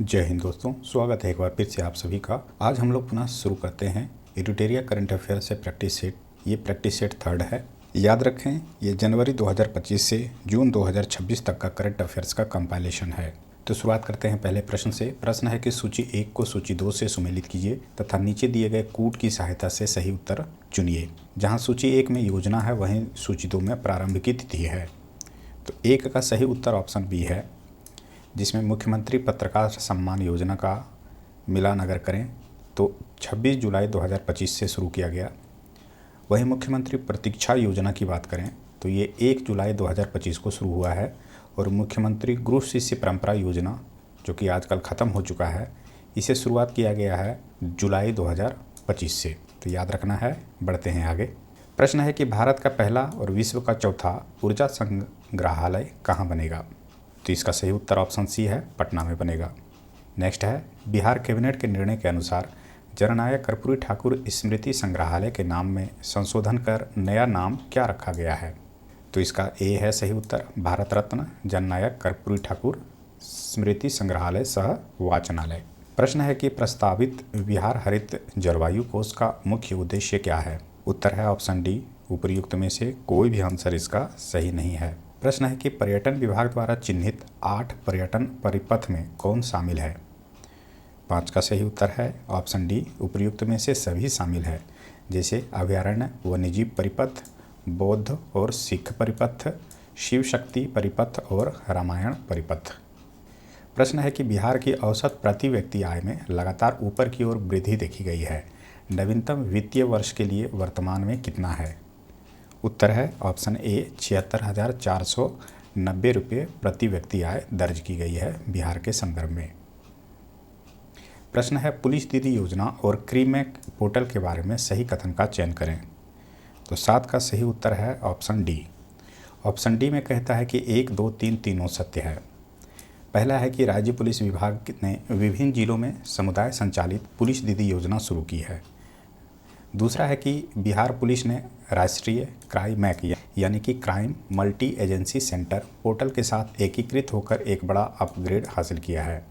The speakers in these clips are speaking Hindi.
जय हिंद दोस्तों, स्वागत है एक बार फिर से आप सभी का। आज हम लोग पुनः शुरू करते हैं एडुटेरिया करंट अफेयर से प्रैक्टिस सेट। ये प्रैक्टिस सेट थर्ड है। याद रखें, ये जनवरी 2025 से जून 2026 तक का करंट अफेयर्स का कंपाइलेशन है। तो शुरुआत करते हैं पहले प्रश्न से। प्रश्न है कि सूची 1 को सूची 2 से सुमेलित कीजिए तथा नीचे दिए गए कूट की सहायता से सही उत्तर चुनिए। जहाँ सूची 1 में योजना है, वहीं सूची 2 में प्रारंभ की तिथि है। तो 1 का सही उत्तर ऑप्शन बी है, जिसमें मुख्यमंत्री पत्रकार सम्मान योजना का मिलान अगर करें तो 26 जुलाई 2025 से शुरू किया गया। वहीं मुख्यमंत्री प्रतीक्षा योजना की बात करें तो ये 1 जुलाई 2025 को शुरू हुआ है। और मुख्यमंत्री गुरु शिष्य परंपरा योजना, जो कि आजकल ख़त्म हो चुका है, इसे शुरुआत किया गया है जुलाई 2025 से। तो याद रखना है। बढ़ते हैं आगे। प्रश्न है कि भारत का पहला और विश्व का चौथा ऊर्जा संग्रहालय कहाँ बनेगा? तो इसका सही उत्तर ऑप्शन सी है, पटना में बनेगा। नेक्स्ट है, बिहार कैबिनेट के निर्णय के अनुसार जननायक कर्पूरी ठाकुर स्मृति संग्रहालय के नाम में संशोधन कर नया नाम क्या रखा गया है? तो इसका ए है सही उत्तर, भारत रत्न जननायक कर्पूरी ठाकुर स्मृति संग्रहालय सह वाचनालय। प्रश्न है कि प्रस्तावित बिहार हरित जलवायु कोष का मुख्य उद्देश्य क्या है? उत्तर है ऑप्शन डी, उपर्युक्त में से कोई भी आंसर इसका सही नहीं है। प्रश्न है कि पर्यटन विभाग द्वारा चिन्हित 8 पर्यटन परिपथ में कौन शामिल है? 5 का सही उत्तर है ऑप्शन डी, उपर्युक्त में से सभी शामिल है, जैसे अभयारण्य, वन्यजीव परिपथ, बौद्ध और सिख परिपथ, शिव शक्ति परिपथ और रामायण परिपथ। प्रश्न है कि बिहार की औसत प्रति व्यक्ति आय में लगातार ऊपर की ओर वृद्धि देखी गई है। नवीनतम वित्तीय वर्ष के लिए वर्तमान में कितना है? उत्तर है ऑप्शन ए, 76,490 रुपये प्रति व्यक्ति आय दर्ज की गई है बिहार के संदर्भ में। प्रश्न है, पुलिस दीदी योजना और क्रीमैक पोर्टल के बारे में सही कथन का चयन करें। तो 7 का सही उत्तर है ऑप्शन डी। ऑप्शन डी में कहता है कि 1, 2, 3 तीनों सत्य है। पहला है कि राज्य पुलिस विभाग ने विभिन्न जिलों में समुदाय संचालित पुलिस दीदी योजना शुरू की है। दूसरा है कि बिहार पुलिस ने राष्ट्रीय क्राइमैक यानी कि crime multi agency centre portal के साथ एकीकृत होकर एक बड़ा अपग्रेड हासिल किया है।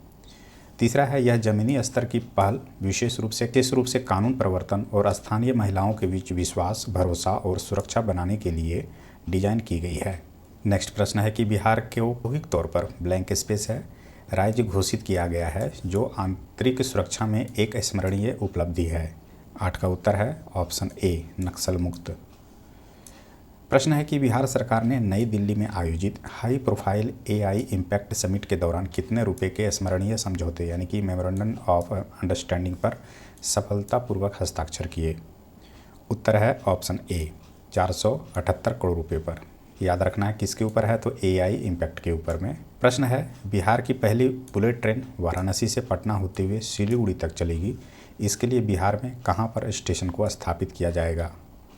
तीसरा है, यह जमीनी स्तर की पहल विशेष रूप से कानून प्रवर्तन और स्थानीय महिलाओं के बीच विश्वास, भरोसा और सुरक्षा बनाने के लिए डिजाइन की गई है। नेक्स्ट प्रश्न है कि बिहार के औद्योगिक तौर पर ब्लैंक स्पेस है राज्य घोषित किया गया है जो आंतरिक सुरक्षा में एक स्मरणीय उपलब्धि है। 8 का उत्तर है ऑप्शन ए, नक्सल मुक्त। प्रश्न है कि बिहार सरकार ने नई दिल्ली में आयोजित high profile AI impact summit के दौरान कितने रुपए के स्मरणीय समझौते यानी कि मेमोरेंडम ऑफ अंडरस्टैंडिंग पर सफलतापूर्वक हस्ताक्षर किए? उत्तर है ऑप्शन ए, 478 करोड़ रुपए पर। याद रखना है किसके ऊपर है, तो एआई इम्पैक्ट के ऊपर में। प्रश्न है, बिहार की पहली बुलेट ट्रेन वाराणसी से पटना होते हुए सिलीगुड़ी तक चलेगी। इसके लिए बिहार में कहां पर स्टेशन को स्थापित किया जाएगा?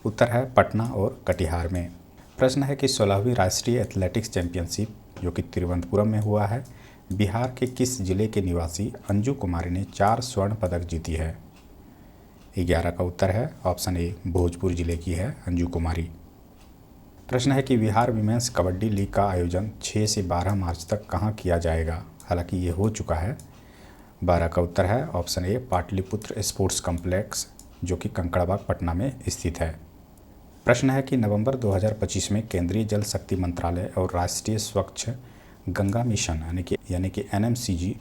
उत्तर है पटना और कटिहार में। प्रश्न है कि 16वीं राष्ट्रीय एथलेटिक्स चैंपियनशिप जो कि तिरुवनंतपुरम में हुआ है, बिहार के किस जिले के निवासी अंजू कुमारी ने 4 स्वर्ण पदक जीती है? 11 का उत्तर है ऑप्शन ए, भोजपुर जिले की है अंजू कुमारी। प्रश्न है कि बिहार विमेंस कबड्डी लीग का आयोजन 6 से 12 मार्च तक कहाँ किया जाएगा? हालांकि ये हो चुका है। 12 का उत्तर है option A, Pataliputra sports complex जो कि कंकड़बाग पटना में स्थित है। प्रश्न है कि नवंबर 2025 में केंद्रीय जल शक्ति मंत्रालय और राष्ट्रीय स्वच्छ गंगा मिशन यानी कि एनएमसीजी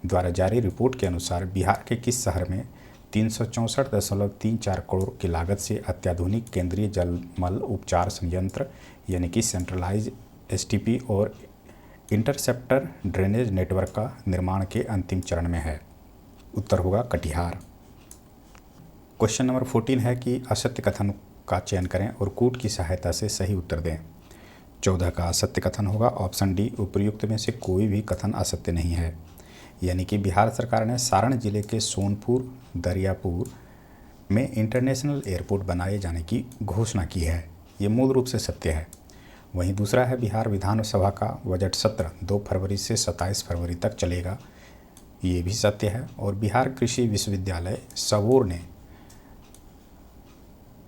द्वारा जारी रिपोर्ट के अनुसार बिहार के किस शहर में 364.34 करोड़ की लागत से अत्याधुनिक केंद्रीय जलमल उपचार संयंत्र यानी कि सेंट्रलाइज एसटीपी और इंटरसेप्टर ड्रेनेज नेटवर्क का निर्माण के अंतिम चरण में है? उत्तर होगा कटिहार। क्वेश्चन नंबर 14 है कि असत्य कथन का चयन करें और कूट की सहायता से सही उत्तर दें। 14 का असत्य कथन होगा ऑप्शन डी, उपर्युक्त में से कोई भी कथन असत्य नहीं है। यानी कि बिहार सरकार ने सारण जिले के सोनपुर दरियापुर में इंटरनेशनल एयरपोर्ट बनाए जाने की घोषणा की है। ये मूल रूप से सत्य है। वहीं दूसरा है, बिहार विधानसभा का बजट सत्र 2 फरवरी से 27 फरवरी तक चलेगा। ये भी सत्य है। और बिहार कृषि विश्वविद्यालय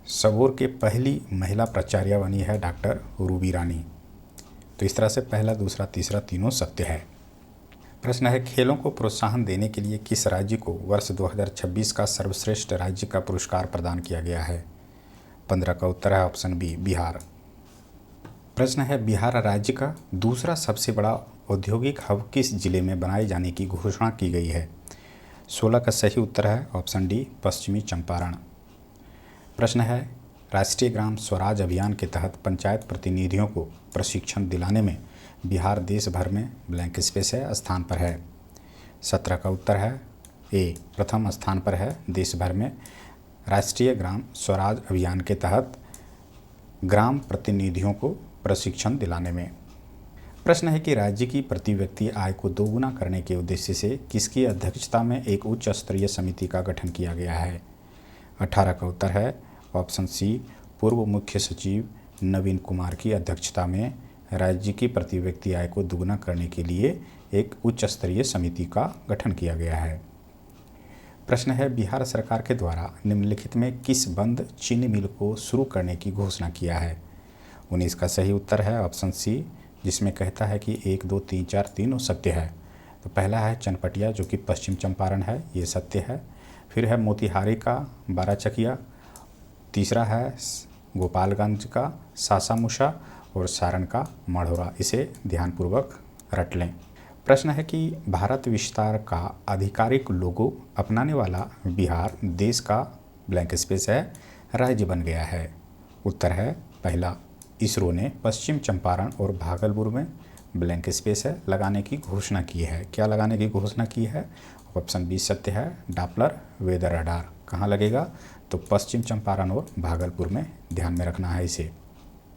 सबौर के पहली महिला प्राचार्य बनी है डॉक्टर रूबी रानी। तो इस तरह से पहला, दूसरा, तीसरा तीनों सत्य है। प्रश्न है खेलों को प्रोत्साहन देने के लिए किस राज्य को वर्ष 2026 का सर्वश्रेष्ठ राज्य का पुरस्कार प्रदान किया गया है? 15 का उत्तर है ऑप्शन बी बिहार। प्रश्न है बिहार राज्य का दूसरा सबसे बड़ा औद्योगिक हब किस जिले में बनाए जाने की घोषणा की गई है? 16 का सही उत्तर है ऑप्शन डी पश्चिमी चंपारण। प्रश्न है राष्ट्रीय ग्राम स्वराज अभियान के तहत पंचायत प्रतिनिधियों को प्रशिक्षण दिलाने में बिहार देश भर में ब्लैंक स्पेस है स्थान पर है? 17 का उत्तर है ए प्रथम स्थान पर है देश भर में राष्ट्रीय ग्राम स्वराज अभियान के तहत ग्राम प्रतिनिधियों को प्रशिक्षण दिलाने में। प्रश्न है कि राज्य की प्रति व्यक्ति आय को दोगुना करने के उद्देश्य से किसकी अध्यक्षता में एक उच्च स्तरीय समिति का गठन किया गया है? 18 का उत्तर है ऑप्शन सी पूर्व मुख्य सचिव नवीन कुमार की अध्यक्षता में राज्य की प्रति व्यक्ति आय को दोगुना करने के लिए एक उच्च स्तरीय समिति का गठन किया गया है। प्रश्न है बिहार सरकार के द्वारा निम्नलिखित में किस बंद चीनी मिल को शुरू करने की घोषणा किया है? 19 का सही उत्तर है ऑप्शन सी जिसमें कहता है कि 1, 2, 3, 4 तीनों सत्य है। तो पहला है चनपटिया जो कि पश्चिम चंपारण है, ये सत्य है। फिर है मोतिहारी का बाराचकिया, तीसरा है गोपालगंज का सासामुसा और सारण का मढ़ौरा। इसे ध्यानपूर्वक रट लें। प्रश्न है कि भारत विस्तार का आधिकारिक लोगो अपनाने वाला बिहार देश का ब्लैंक स्पेस है राज्य बन गया है। उत्तर है पहला इसरो ने पश्चिम चंपारण और भागलपुर में ब्लैंक स्पेस है लगाने की घोषणा की है। क्या लगाने की घोषणा की है? ऑप्शन बी सत्य है डॉपलर वेदर रडार। कहाँ लगेगा? तो पश्चिम चंपारण और भागलपुर में, ध्यान में रखना है इसे।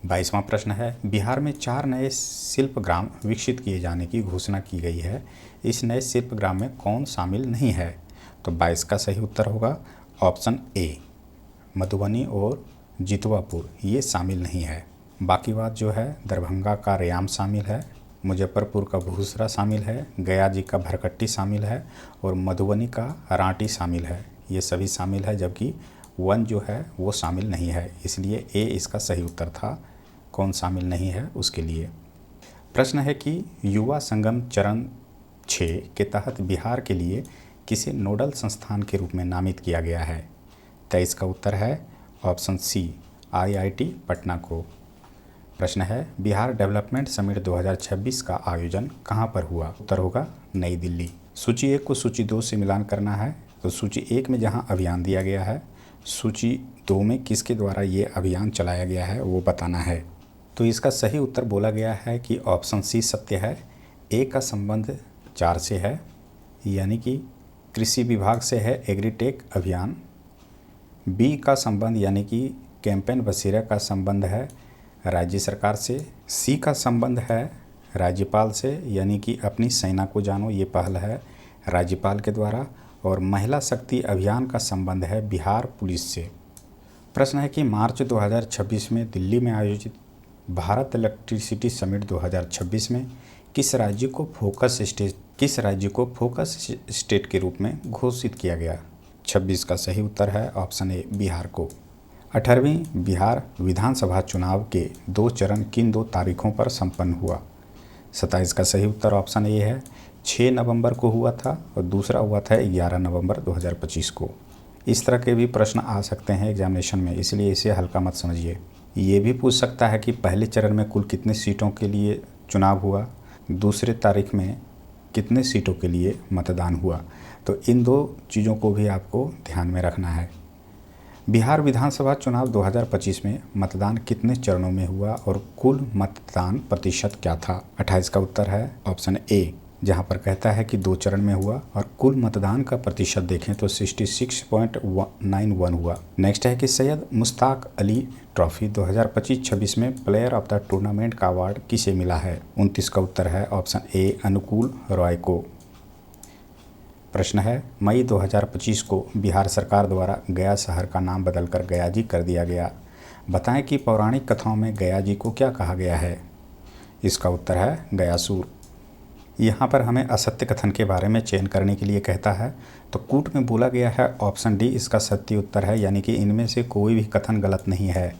22वां प्रश्न है बिहार में 4 नए शिल्प ग्राम विकसित किए जाने की घोषणा की गई है। इस नए शिल्प ग्राम में कौन शामिल नहीं है? तो 22 का सही उत्तर होगा ऑप्शन ए मधुबनी और जितवापुर, ये शामिल नहीं है। बाकी बात जो है दरभंगा का रेयाम शामिल है, मुजफ्फरपुर का भूसरा शामिल है, गया जी का भरकट्टी शामिल है और मधुबनी का रांटी शामिल है। ये सभी शामिल है जबकि 1 जो है वो शामिल नहीं है, इसलिए ए इसका सही उत्तर था। कौन शामिल नहीं है उसके लिए। प्रश्न है कि युवा संगम चरण 6 के तहत बिहार के लिए किसे नोडल संस्थान के रूप में नामित किया गया है? 23 का उत्तर है ऑप्शन सी IIT पटना को। प्रश्न है बिहार डेवलपमेंट समिट 2026 का आयोजन कहाँ पर हुआ? उत्तर होगा नई दिल्ली। सूची 1 को सूची 2 से मिलान करना है। तो सूची 1 में जहाँ अभियान दिया गया है, सूची 2 में किसके द्वारा ये अभियान चलाया गया है वो बताना है। तो इसका सही उत्तर बोला गया है कि ऑप्शन सी सत्य है। ए का संबंध 4 से है, यानी कि कृषि विभाग से है एग्रीटेक अभियान। बी का संबंध यानी कि कैंपेन बसेरा का संबंध है राज्य सरकार से। सी का संबंध है राज्यपाल से, यानी कि अपनी सेना को जानो, ये पहल है राज्यपाल के द्वारा। और महिला शक्ति अभियान का संबंध है बिहार पुलिस से। प्रश्न है कि मार्च 2026 में दिल्ली में आयोजित भारत इलेक्ट्रिसिटी समिट 2026 में किस राज्य को फोकस स्टेट के रूप में घोषित किया गया? 26 का सही उत्तर है ऑप्शन ए बिहार को। 18वीं बिहार विधानसभा चुनाव के 2 चरण किन 2 तारीखों पर संपन्न हुआ? 27 का सही उत्तर ऑप्शन ए है 6 नवंबर को हुआ था और दूसरा हुआ था 11 नवंबर 2025 को। इस तरह के भी प्रश्न आ सकते हैं एग्जामिनेशन में, इसलिए इसे हल्का मत समझिए। ये भी पूछ सकता है कि पहले चरण में कुल कितने सीटों के लिए चुनाव हुआ, दूसरे तारीख में कितने सीटों के लिए मतदान हुआ। तो इन 2 चीज़ों को भी आपको ध्यान में रखना है। बिहार विधानसभा चुनाव 2025 में मतदान कितने चरणों में हुआ और कुल मतदान प्रतिशत क्या था? 28 का उत्तर है ऑप्शन ए, जहां पर कहता है कि 2 चरण में हुआ और कुल मतदान का प्रतिशत देखें तो 66.91 हुआ। नेक्स्ट है कि सैयद मुश्ताक अली ट्रॉफी 2025-26 में प्लेयर ऑफ द टूर्नामेंट का अवार्ड किसे मिला है? 29 का उत्तर है ऑप्शन ए अनुकूल रॉय को। प्रश्न है मई 2025 को बिहार सरकार द्वारा गया शहर का नाम बदलकर गयाजी कर दिया गया। बताएं कि पौराणिक कथाओं में गयाजी को क्या कहा गया है? इसका उत्तर है गयासुर। यहाँ पर हमें असत्य कथन के बारे में चयन करने के लिए कहता है, तो कूट में बोला गया है ऑप्शन डी इसका सत्य उत्तर है, यानी कि इनमें से कोई भी कथन गलत नहीं है।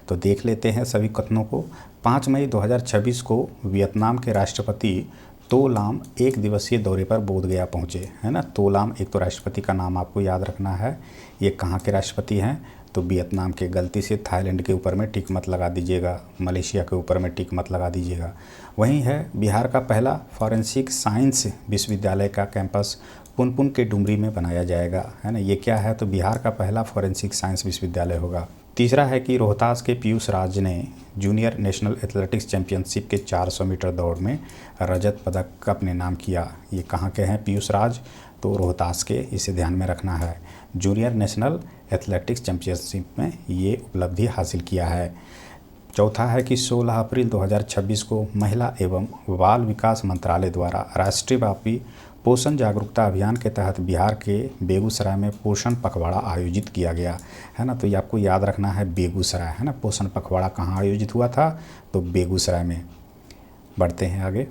तो देख लेते हैं सभी कथनों को। 5 मई 2026 को वियतनाम के राष्ट्रपति तोलाम एक दिवसीय दौरे पर बोधगया पहुँचे, है ना। तोलाम एक तो राष्ट्रपति का नाम आपको याद रखना है। ये कहाँ के राष्ट्रपति हैं, तो वियतनाम के। गलती से थाईलैंड के ऊपर में टिक मत लगा दीजिएगा, मलेशिया के ऊपर में टिक मत लगा दीजिएगा। वहीं है बिहार का पहला फॉरेंसिक साइंस विश्वविद्यालय का कैंपस पुनपुन के डुमरी में बनाया जाएगा, है ना। ये क्या है, तो बिहार का पहला फॉरेंसिक साइंस विश्वविद्यालय होगा। तीसरा है कि रोहतास के पीयूष राज ने जूनियर नेशनल एथलेटिक्स चैंपियनशिप के 400 मीटर दौड़ में रजत पदक अपने नाम किया। ये कहाँ के हैं पीयूष राज, तो रोहतास के, इसे ध्यान में रखना है। जूनियर नेशनल एथलेटिक्स चैंपियनशिप में ये उपलब्धि हासिल किया है। चौथा है कि 16 अप्रैल 2026 को महिला एवं बाल विकास मंत्रालय द्वारा राष्ट्रीय व्यापी पोषण जागरूकता अभियान के तहत बिहार के बेगूसराय में पोषण पखवाड़ा आयोजित किया गया, है ना। तो ये आपको याद रखना है, बेगूसराय, है ना। पोषण पखवाड़ा कहाँ आयोजित हुआ था, तो बेगूसराय में। बढ़ते हैं आगे।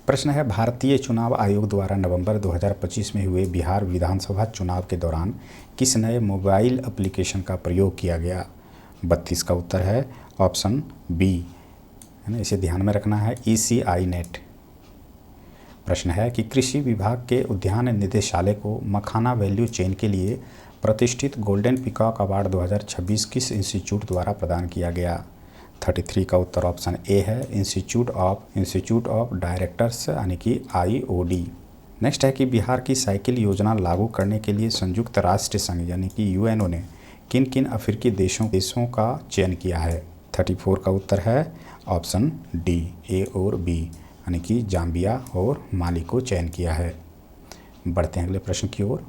प्रश्न है, भारतीय चुनाव आयोग द्वारा नवंबर 2025 में हुए बिहार विधानसभा चुनाव के दौरान किस नए मोबाइल एप्लीकेशन का प्रयोग किया गया। 32 का उत्तर है ऑप्शन बी, है ना। इसे ध्यान में रखना है, ECI नेट। प्रश्न है कि कृषि विभाग के उद्यान निदेशालय को मखाना वैल्यू चेन के लिए प्रतिष्ठित गोल्डन पीकॉक अवार्ड 2026 किस इंस्टीट्यूट द्वारा प्रदान किया गया। 33 का उत्तर ऑप्शन ए है, इंस्टीट्यूट ऑफ डायरेक्टर्स यानी कि IOD। नेक्स्ट है कि बिहार की साइकिल योजना लागू करने के लिए संयुक्त राष्ट्र संघ यानी कि UNO ने किन किन अफ्रीकी देशों का चयन किया है। 34 का उत्तर है ऑप्शन डी, A और B, यानी कि जाम्बिया और माली को चयन किया है। बढ़ते हैं अगले प्रश्न की ओर।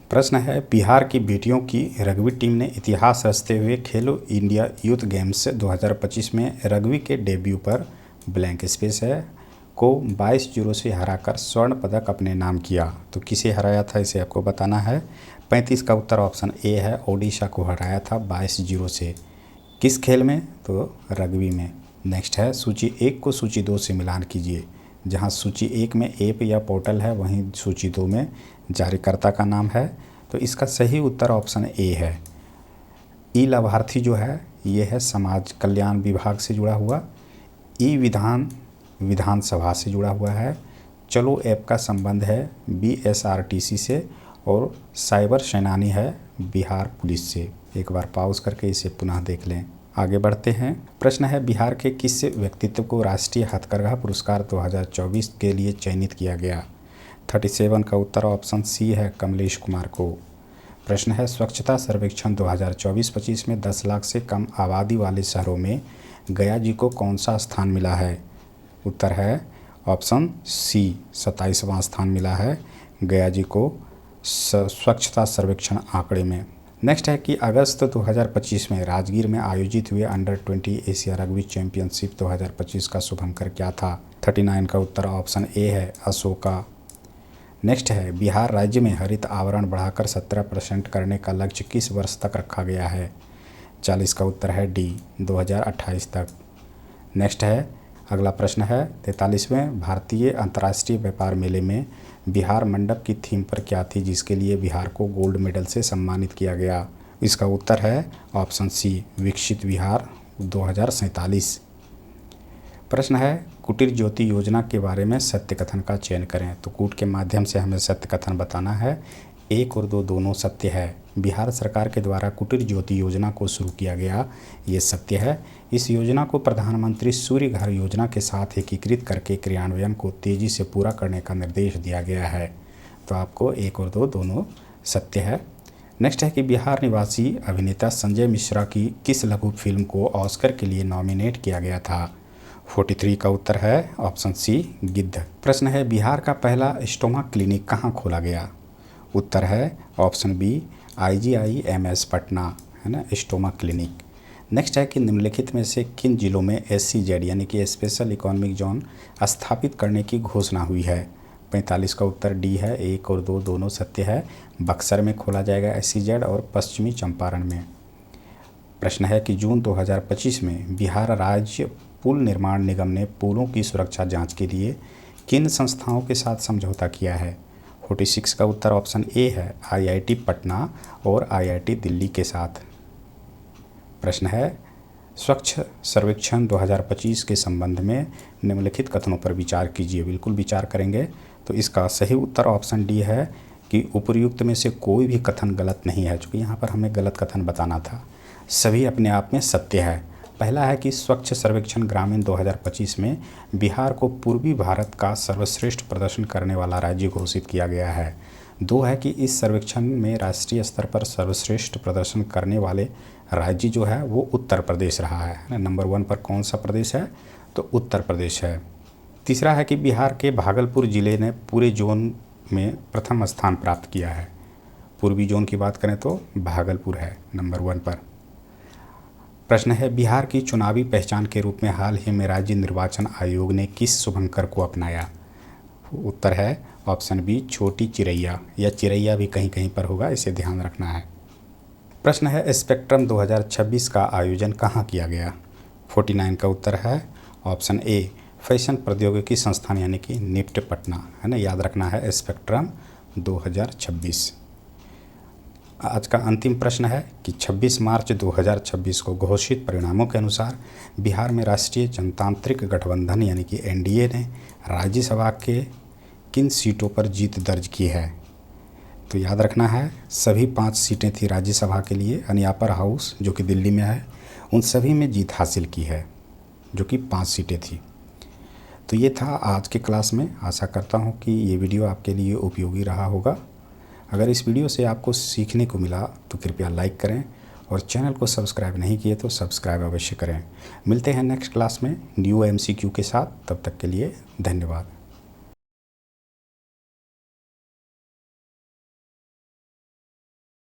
प्रश्न है, बिहार की बेटियों की रग्बी टीम ने इतिहास रचते हुए खेलो इंडिया यूथ गेम्स 2025 में रग्बी के डेब्यू पर ब्लैंक स्पेस है को 22-0 से हराकर स्वर्ण पदक अपने नाम किया। तो किसे हराया था, इसे आपको बताना है। 35 का उत्तर ऑप्शन ए है, ओडिशा को हराया था 22-0 से। किस खेल में, तो रग्बी में। नेक्स्ट है, सूची 1 को सूची 2 से मिलान कीजिए। जहां सूची 1 में ऐप या पोर्टल है, वहीं सूची 2 में जारीकर्ता का नाम है। तो इसका सही उत्तर ऑप्शन ए है। ई लाभार्थी जो है ये है समाज कल्याण विभाग से जुड़ा हुआ। ई विधानसभा से जुड़ा हुआ है। चलो ऐप का संबंध है BSRTC से। और साइबर सेनानी है बिहार पुलिस से। एक बार पॉज करके इसे पुनः देख लें। आगे बढ़ते हैं। प्रश्न है, बिहार के किस व्यक्तित्व को राष्ट्रीय हथकरघा पुरस्कार 2024 के लिए चयनित किया गया। 37 का उत्तर ऑप्शन सी है, कमलेश कुमार को। प्रश्न है, स्वच्छता सर्वेक्षण 2024-25 में 10 लाख से कम आबादी वाले शहरों में गया जी को कौन सा स्थान मिला है। उत्तर है ऑप्शन सी, 27वां स्थान मिला है गया जी को स्वच्छता सर्वेक्षण आंकड़े में। नेक्स्ट है कि अगस्त 2025 में राजगीर में आयोजित हुए अंडर-20 एशिया रग्बी चैंपियनशिप 2025 का शुभंकर क्या था। 39 का उत्तर ऑप्शन ए है, अशोका। नेक्स्ट है, बिहार राज्य में हरित आवरण बढ़ाकर 17% करने का लक्ष्य किस वर्ष तक रखा गया है। 40 का उत्तर है डी, 2028 तक। नेक्स्ट है, अगला प्रश्न है 43वें भारतीय अंतर्राष्ट्रीय व्यापार मेले में बिहार मंडप की थीम पर क्या थी, जिसके लिए बिहार को गोल्ड मेडल से सम्मानित किया गया। इसका उत्तर है ऑप्शन सी, विकसित बिहार 2047। प्रश्न है, कुटीर ज्योति योजना के बारे में सत्य कथन का चयन करें। तो कूट के माध्यम से हमें सत्य कथन बताना है। 1 और 2 दोनों सत्य है। बिहार सरकार के द्वारा कुटीर ज्योति योजना को शुरू किया गया, ये सत्य है। इस योजना को प्रधानमंत्री सूर्य घर योजना के साथ एकीकृत करके क्रियान्वयन को तेजी से पूरा करने का निर्देश दिया गया है। तो आपको 1 और 2 दोनों सत्य है। नेक्स्ट है कि बिहार निवासी अभिनेता संजय मिश्रा की किस लघु फिल्म को ऑस्कर के लिए नॉमिनेट किया गया था। 43 का उत्तर है ऑप्शन सी, गिद्ध। प्रश्न है, बिहार का पहला स्टोमा क्लिनिक कहाँ खोला गया। उत्तर है ऑप्शन बी, IGIMS पटना, है ना, स्टोमा क्लिनिक। नेक्स्ट है कि निम्नलिखित में से किन जिलों में SEZ यानी कि स्पेशल इकोनॉमिक जोन स्थापित करने की घोषणा हुई है। 45 का उत्तर डी है, 1 और 2 दोनों सत्य है। बक्सर में खोला जाएगा SEZ और पश्चिमी चंपारण में। प्रश्न है कि जून 2025 में बिहार राज्य पुल निर्माण निगम ने पुलों की सुरक्षा जांच के लिए किन संस्थाओं के साथ समझौता किया है। 46 का उत्तर ऑप्शन ए है, IIT पटना और IIT दिल्ली के साथ। प्रश्न है, स्वच्छ सर्वेक्षण 2025 के संबंध में निम्नलिखित कथनों पर विचार कीजिए। बिल्कुल विचार करेंगे। तो इसका सही उत्तर ऑप्शन डी है कि उपर्युक्त में से कोई भी कथन गलत नहीं है, क्योंकि यहाँ पर हमें गलत कथन बताना था। सभी अपने आप में सत्य है। पहला है कि स्वच्छ सर्वेक्षण ग्रामीण 2025 में बिहार को पूर्वी भारत का सर्वश्रेष्ठ प्रदर्शन करने वाला राज्य घोषित किया गया है। 2 है कि इस सर्वेक्षण में राष्ट्रीय स्तर पर सर्वश्रेष्ठ प्रदर्शन करने वाले राज्य जो है वो उत्तर प्रदेश रहा है। नंबर 1 पर कौन सा प्रदेश है? तो उत्तर प्रदेश है। तीसरा है कि बिहार के भागलपुर ज़िले ने पूरे जोन में प्रथम स्थान प्राप्त किया है। पूर्वी जोन की बात करें तो भागलपुर है नंबर 1 पर। प्रश्न है बिहार की चुनावी पहचान के रूप में हाल ही में राज्य निर्वाचन आयोग ने किस शुभंकर को अपनाया? उत्तर है ऑप्शन बी छोटी चिरैया, या चिरैया भी कहीं कहीं पर होगा, इसे ध्यान रखना है। प्रश्न है स्पेक्ट्रम 2026 का आयोजन कहाँ किया गया? 49 का उत्तर है ऑप्शन ए फैशन प्रौद्योगिकी संस्थान यानी कि निफ्ट पटना, है ना। याद रखना है स्पेक्ट्रम 2026। आज का अंतिम प्रश्न है कि 26 मार्च 2026 को घोषित परिणामों के अनुसार बिहार में राष्ट्रीय जनतांत्रिक गठबंधन यानी कि एनडीए ने राज्यसभा के किन सीटों पर जीत दर्ज की है? तो याद रखना है सभी 5 सीटें थी राज्यसभा के लिए, यानी अपर हाउस जो कि दिल्ली में है, उन सभी में जीत हासिल की है, जो कि 5 सीटें थी। तो ये था आज के क्लास में। आशा करता हूँ कि ये वीडियो आपके लिए उपयोगी रहा होगा। अगर इस वीडियो से आपको सीखने को मिला तो कृपया लाइक करें, और चैनल को सब्सक्राइब नहीं किए तो सब्सक्राइब अवश्य करें। मिलते हैं नेक्स्ट क्लास में न्यू MCQ के साथ। तब तक के लिए धन्यवाद।